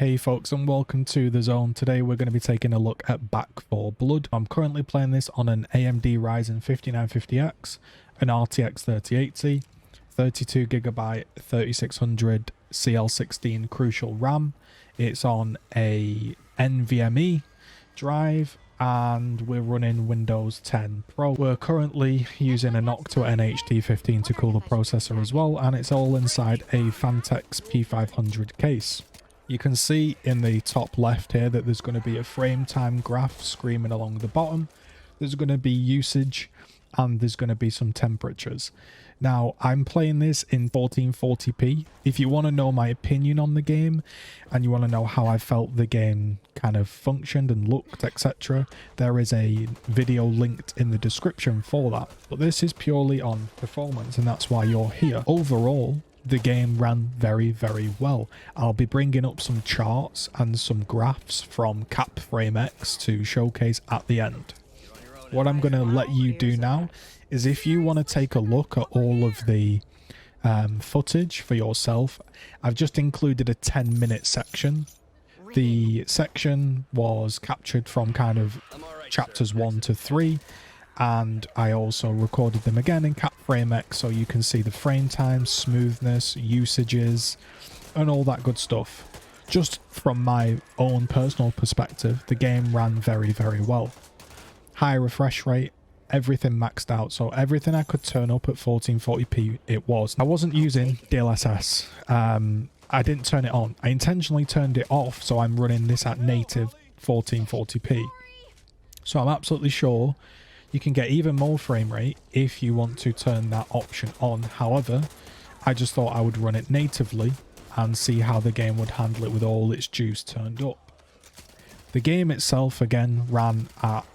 Hey folks, and welcome to The Zone. Today we're going to be taking a look at Back 4 Blood. I'm currently playing this on an AMD Ryzen 5950X, an RTX 3080, 32GB 3600 CL16 Crucial RAM. It's on a NVMe drive and we're running Windows 10 Pro. We're currently using an Noctua NH-T15 to cool the processor as well, and it's all inside a Fantex P500 case. You can see in the top left here that there's going to be a frame time graph screaming along the bottom. There's going to be usage and there's going to be some temperatures. Now, I'm playing this in 1440p. If you want to know my opinion on the game and you want to know how I felt the game kind of functioned and looked, etc., there is a video linked in the description for that. But this is purely on performance, and that's why you're here. Overall, the game ran very, very well. I'll be bringing up some charts and some graphs from CapFrameX to showcase at the end. What I'm going to let you do now is, if you want to take a look at all of the footage for yourself, I've just included a 10-minute section. The section was captured from kind of chapters 1 to 3, and I also recorded them again in CapFrameX so you can see the frame time, smoothness, usages, and all that good stuff. Just from my own personal perspective, the game ran very, very well. High refresh rate, everything maxed out, so everything I could turn up at 1440p it was. I wasn't using DLSS. I didn't turn it on. I intentionally turned it off, so I'm running this at native 1440p. So I'm absolutely sure you can get even more frame rate if you want to turn that option on. However, I just thought I would run it natively and see how the game would handle it with all its juice turned up. The game itself again ran at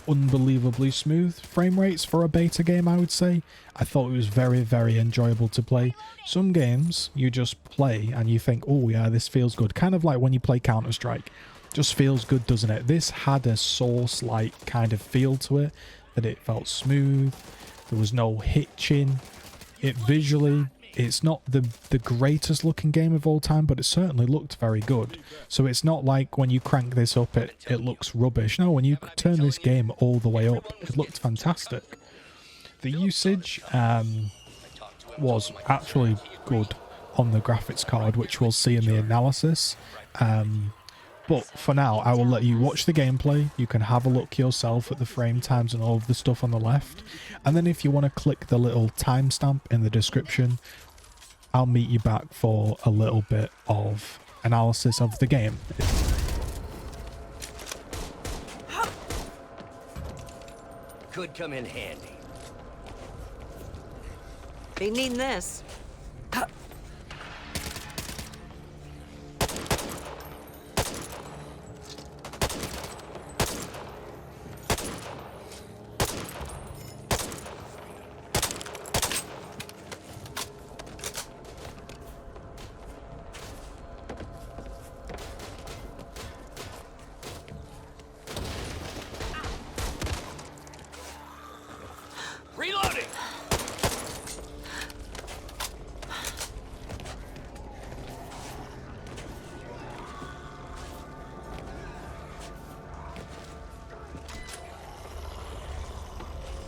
unbelievably smooth frame rates for a beta game, I would say. I thought it was very, very enjoyable to play. Some games you just play and you think, oh yeah, this feels good. Kind of like when you play Counter-Strike. Just feels good, doesn't it? This had a Source-like kind of feel to it, that it felt smooth. There was no hitching. It's not the greatest looking game of all time, but it certainly looked very good. So it's not like when you crank this up it looks rubbish. No, when you turn this game all the way up, it looked fantastic. The usage was actually good on the graphics card, which we'll see in the analysis. But for now, I will let you watch the gameplay. You can have a look yourself at the frame times and all of the stuff on the left. And then if you want to click the little timestamp in the description, I'll meet you back for a little bit of analysis of the game. Could come in handy. They need this. Reloading!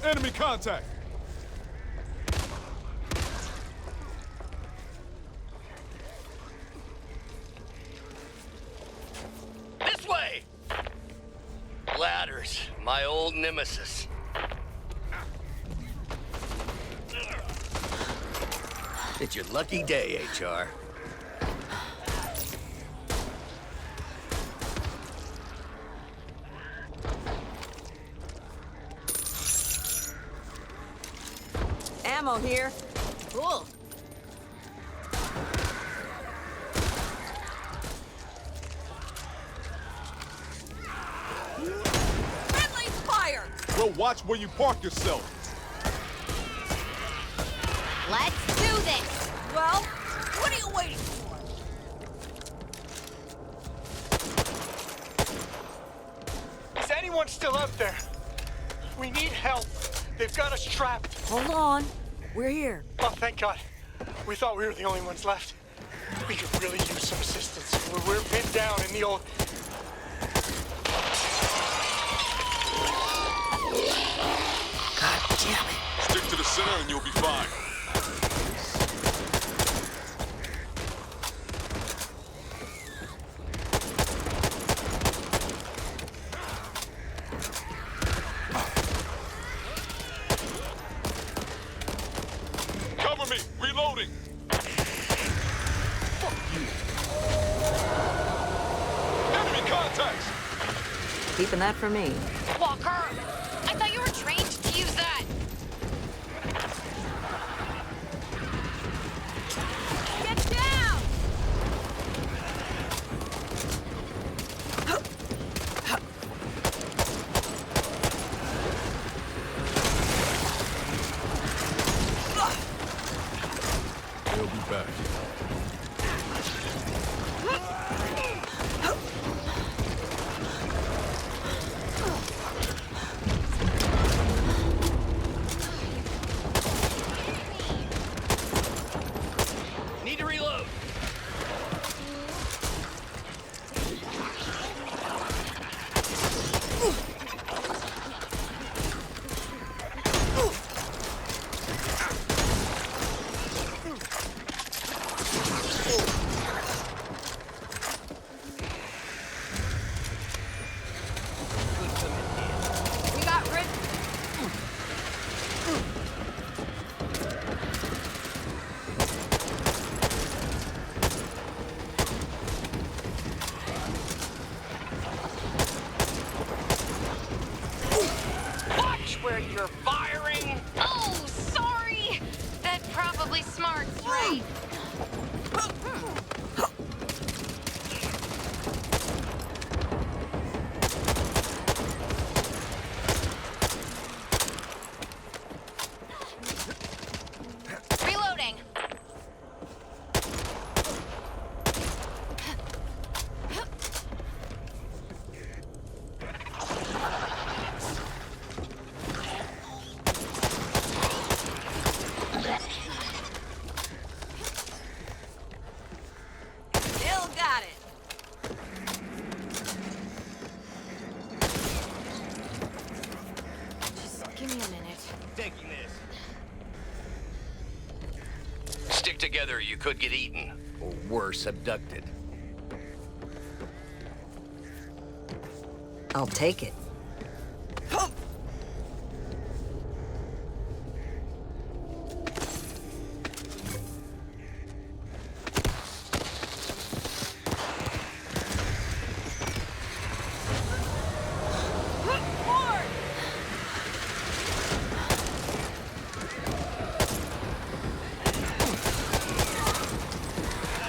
Enemy contact! This way! Ladders, my old nemesis. It's your lucky day, HR. Ammo here. Cool. Friendly fire! Well, watch where you park yourself. Let's do this! Well, what are you waiting for? Is anyone still out there? We need help. They've got us trapped. Hold on. We're here. Oh, thank God. We thought we were the only ones left. We could really use some assistance. We're pinned down in the old... God damn it. Stick to the center and you'll be fine. Cover me! Reloading! Fuck you! Enemy contacts! Keeping that for me. Walker! I thought you were trained to use that! Get down! They'll be back. Need to reload. We got rid. Watch where you're firing. Oh, sorry! That probably smarts, right? Reloading. Still got it. Just give me a minute. Taking this. Stick together, or you could get eaten. Or worse, abducted. I'll take it.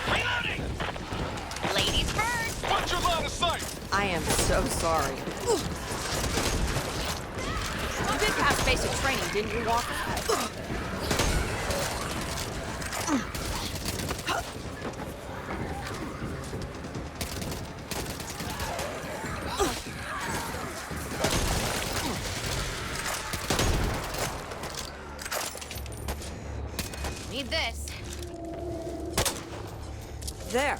Reloading! Ladies first! Watch your line of sight! I am so sorry. You did pass basic training, didn't you, Walker? Need this. There.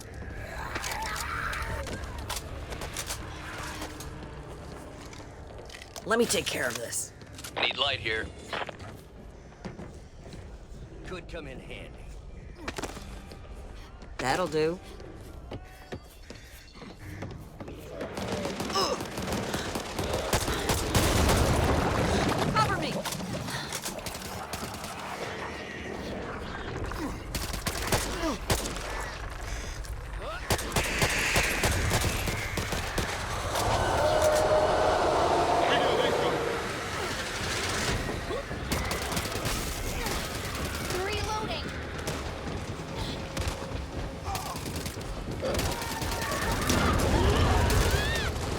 Let me take care of this. Need light here. Could come in handy. That'll do. Cover me! Reloading.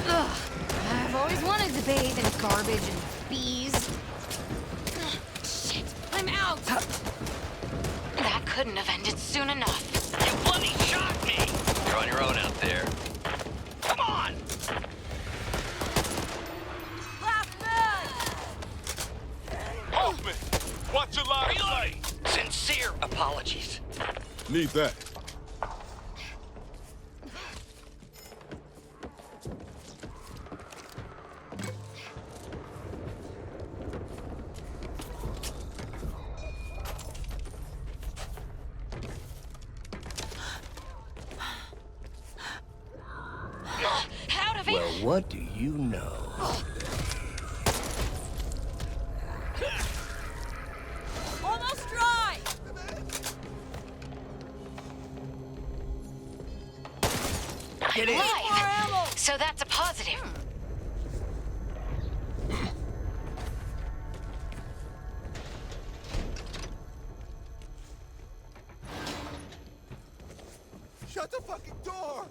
Ugh. I've always wanted to bathe in garbage and bees. Ugh, shit, I'm out. That couldn't have ended soon enough. You bloody shot me! You're on your own out there. Come on! Hoffman! Watch your line of sight! Reloading! Sincere apologies. Need that. What do you know? Almost dry! Get in! Live. So that's a positive. Shut the fucking door!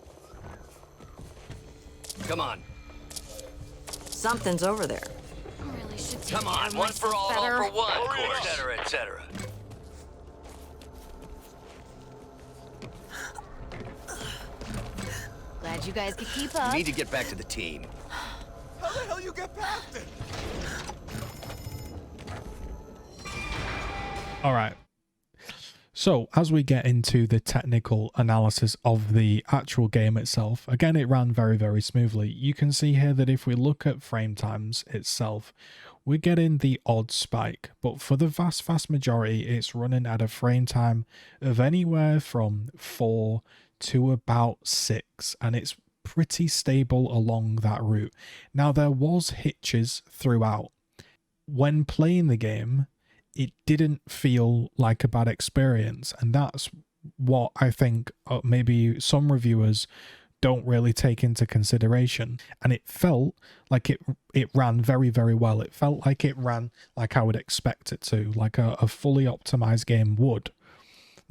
Come on. Something's over there. Really should take Come on, care of one for myself all, better. all for one, Hurry up. et cetera, et cetera. Glad you guys could keep up. Need to get back to the team. How the hell you get past it? All right. So as we get into the technical analysis of the actual game itself, again, it ran very, very smoothly. You can see here that if we look at frame times itself, we're getting the odd spike, but for the vast majority, it's running at a frame time of anywhere from 4 to about 6, and it's pretty stable along that route. Now, there was hitches throughout. When playing the game, it didn't feel like a bad experience, and that's what I think maybe some reviewers don't really take into consideration. And it felt like it ran very, very well. It felt like it ran like I would expect it to, like a fully optimized game would.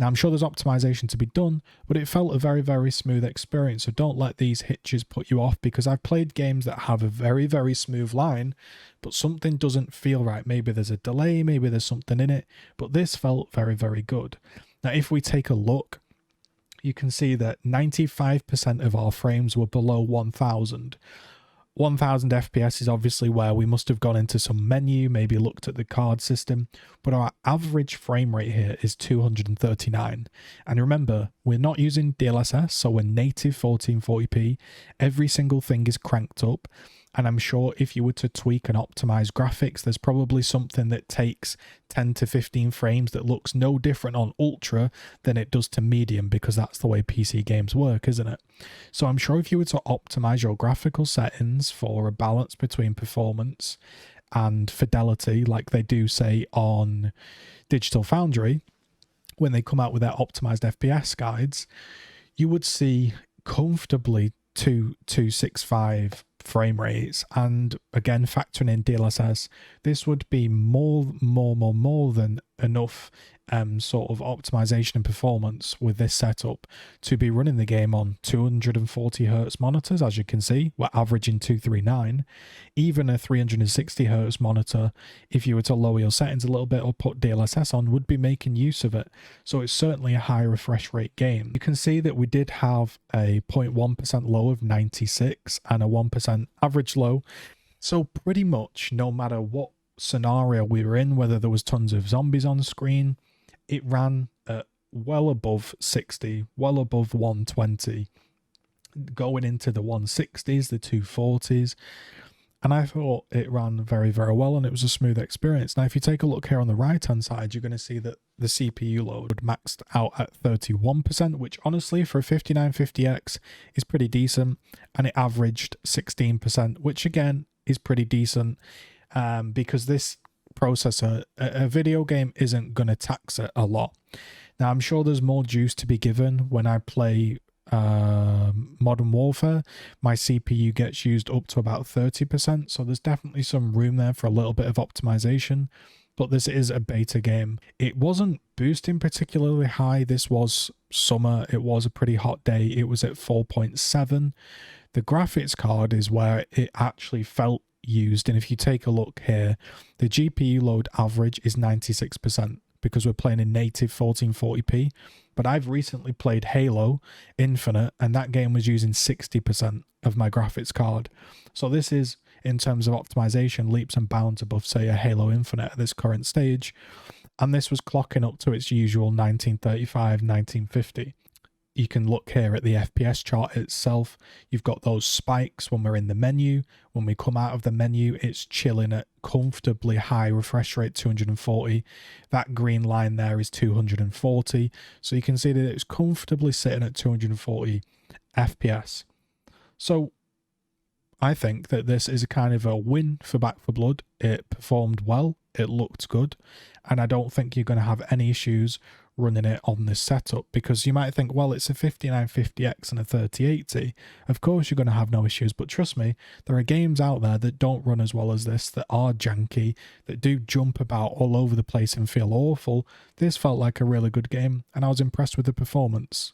Now, I'm sure there's optimization to be done, but it felt a very, very smooth experience. So don't let these hitches put you off, because I've played games that have a very, very smooth line, but something doesn't feel right. Maybe there's a delay, maybe there's something in it, but this felt very, very good. Now, if we take a look, you can see that 95% of our frames were below 1000. 1000 FPS is obviously where we must have gone into some menu, maybe looked at the card system, but our average frame rate here is 239. And remember, we're not using DLSS, so we're native 1440p. Every single thing is cranked up. And I'm sure if you were to tweak and optimize graphics, there's probably something that takes 10 to 15 frames that looks no different on ultra than it does to medium, because that's the way PC games work, isn't it? So I'm sure if you were to optimize your graphical settings for a balance between performance and fidelity, like they do say on Digital Foundry, when they come out with their optimized FPS guides, you would see comfortably 265 frame rates, and again factoring in DLSS, this would be more than enough sort of optimization and performance with this setup to be running the game on 240 hertz monitors. As you can see, we're averaging 239. Even a 360 hertz monitor, if you were to lower your settings a little bit or put DLSS on, would be making use of it. So it's certainly a high refresh rate game. You can see that we did have a 0.1% low of 96 and a 1% average low. So pretty much no matter what scenario we were in, whether there was tons of zombies on screen, it ran at well above 60, well above 120, going into the 160s, the 240s. And I thought it ran very, very well, and it was a smooth experience. Now, if you take a look here on the right-hand side, you're going to see that the CPU load maxed out at 31%, which honestly, for a 5950X, is pretty decent. And it averaged 16%, which again, is pretty decent, because this processor, a video game isn't going to tax it a lot. Now, I'm sure there's more juice to be given when I play Modern Warfare. My CPU gets used up to about 30%, so there's definitely some room there for a little bit of optimization, but this is a beta game. It wasn't boosting particularly high. This was summer, it was a pretty hot day, it was at 4.7. The graphics card is where it actually felt used, and if you take a look here, the GPU load average is 96%, because we're playing in native 1440p. But I've recently played Halo Infinite, and that game was using 60% of my graphics card. So this is, in terms of optimization, leaps and bounds above, say, a Halo Infinite at this current stage. And this was clocking up to its usual 1935, 1950. You can look here at the FPS chart itself. You've got those spikes when we're in the menu. When we come out of the menu, it's chilling at comfortably high refresh rate, 240. That green line there is 240. So you can see that it's comfortably sitting at 240 FPS. So I think that this is a kind of a win for Back 4 Blood. It performed well, it looked good, and I don't think you're going to have any issues running it on this setup, because you might think, well, it's a 5950X and a 3080, of course you're going to have no issues, but trust me, there are games out there that don't run as well as this, that are janky, that do jump about all over the place and feel awful. This felt like a really good game, and I was impressed with the performance.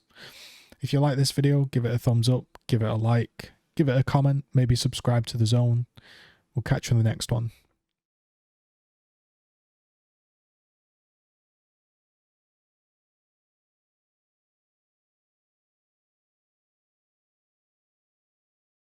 If you like this video, give it a thumbs up, give it a like, give it a comment, maybe subscribe to the zone. We'll catch you in the next one.